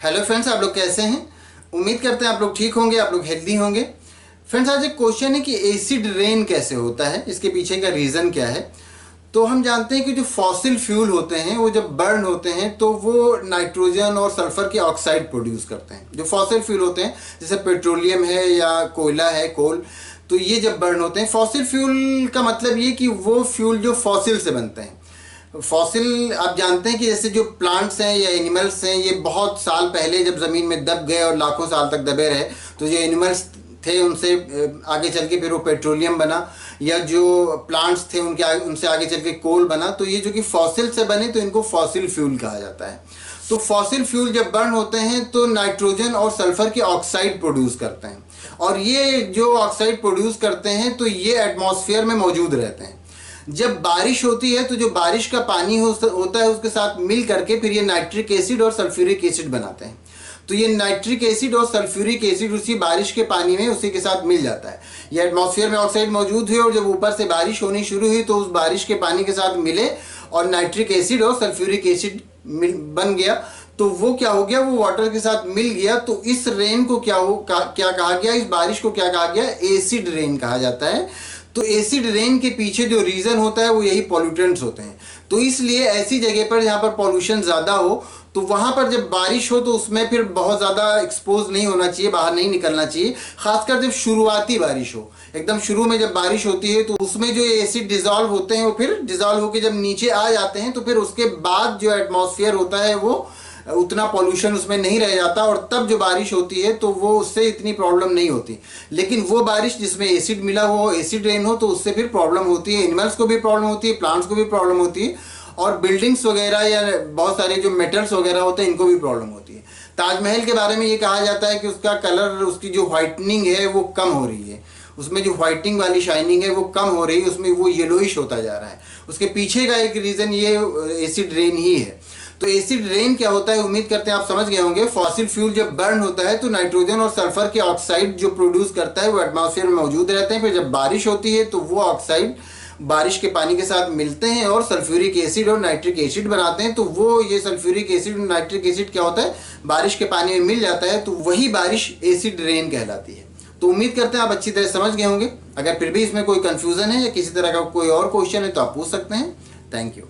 Hello friends, आप लोग कैसे हैं? उम्मीद करते हैं आप लोग ठीक होंगे, आप लोग हेल्दी होंगे। फ्रेंड्स, आज एक क्वेश्चन है कि एसिड रेन कैसे होता है, इसके पीछे का रीज़न क्या है। तो हम जानते हैं कि जो फॉसिल फ्यूल होते हैं वो जब बर्न होते हैं तो वो नाइट्रोजन और सल्फर के ऑक्साइड प्रोड्यूस करते हैं। जो फॉसिल फ्यूल होते हैं जैसे पेट्रोलियम है या कोयला है, कोल, तो ये जब बर्न होते हैं, फॉसिल फ्यूल का मतलब ये कि वो फ्यूल जो फॉसिल से बनते हैं। फॉसिल आप जानते हैं कि जैसे जो प्लांट्स हैं या एनिमल्स हैं, ये बहुत साल पहले जब ज़मीन में दब गए और लाखों साल तक दबे रहे, तो जो एनिमल्स थे उनसे आगे चल के फिर वो पेट्रोलियम बना, या जो प्लांट्स थे उनसे आगे चल के कोल बना। तो ये जो कि फॉसिल से बने तो इनको फॉसिल फ्यूल कहा जाता है। तो फॉसिल फ्यूल जब बर्न होते हैं तो नाइट्रोजन और सल्फर के ऑक्साइड प्रोड्यूस करते हैं, और ये जो ऑक्साइड प्रोड्यूस करते हैं तो ये एटमॉस्फेयर में मौजूद रहते हैं। जब बारिश होती है तो जो बारिश का पानी होता है उसके साथ मिल करके फिर ये नाइट्रिक एसिड और सल्फ्यूरिक एसिड बनाते हैं। तो ये नाइट्रिक एसिड और सल्फ्यूरिक एसिड उसी बारिश के पानी में उसी के साथ मिल जाता है। ये एटमॉस्फेयर में ऑक्साइड मौजूद हुए और जब ऊपर से बारिश होनी शुरू हुई तो उस बारिश के पानी के साथ मिले और नाइट्रिक एसिड और सल्फ्यूरिक एसिड बन गया। तो वो क्या हो गया, वो वाटर के साथ मिल गया। तो इस रेन को क्या कहा गया, इस बारिश को क्या कहा गया, एसिड रेन कहा जाता है। तो एसिड रेन के पीछे जो रीज़न होता है वो यही पॉल्यूटेंट्स होते हैं। तो इसलिए ऐसी जगह पर जहाँ पर पॉल्यूशन ज़्यादा हो तो वहाँ पर जब बारिश हो तो उसमें फिर बहुत ज़्यादा एक्सपोज नहीं होना चाहिए, बाहर नहीं निकलना चाहिए। खासकर जब शुरुआती बारिश हो, एकदम शुरू में जब बारिश होती है तो उसमें जो एसिड डिज़ोल्व होते हैं वो फिर डिज़ोल्व होकर जब नीचे आ जाते हैं तो फिर उसके बाद जो एटमॉस्फेयर होता है वो उतना पॉल्यूशन उसमें नहीं रह जाता, और तब जो बारिश होती है तो वो उससे इतनी प्रॉब्लम नहीं होती। लेकिन वो बारिश जिसमें एसिड मिला हो, एसिड रेन हो, तो उससे फिर प्रॉब्लम होती है। एनिमल्स को भी प्रॉब्लम होती है, प्लांट्स को भी प्रॉब्लम होती है, और बिल्डिंग्स वगैरह या बहुत सारे जो मेटल्स वगैरह होते हैं इनको भी प्रॉब्लम होती है। ताजमहल के बारे में ये कहा जाता है कि उसका कलर, उसकी जो वाइटनिंग है वो कम हो रही है, उसमें जो वाइटनिंग वाली शाइनिंग है वो कम हो रही है, उसमें वो येलोइश होता जा रहा है। उसके पीछे का एक रीज़न ये एसिड रेन ही है। तो एसिड रेन क्या होता है, उम्मीद करते हैं आप समझ गए होंगे। फॉसिल फ्यूल जब बर्न होता है तो नाइट्रोजन और सल्फर के ऑक्साइड जो प्रोड्यूस करता है वो एटमॉस्फेयर में मौजूद रहते हैं। फिर जब बारिश होती है तो वो ऑक्साइड बारिश के पानी के साथ मिलते हैं और सल्फ्यूरिक एसिड और नाइट्रिक एसिड बनाते हैं। तो वो ये सल्फ्यूरिक एसिड और नाइट्रिक एसिड क्या होता है, बारिश के पानी में मिल जाता है, तो वही बारिश एसिड रेन कहलाती है। तो उम्मीद करते हैं आप अच्छी तरह समझ गए होंगे। अगर फिर भी इसमें कोई कंफ्यूजन है या किसी तरह का कोई और क्वेश्चन है तो आप पूछ सकते हैं। Thank you.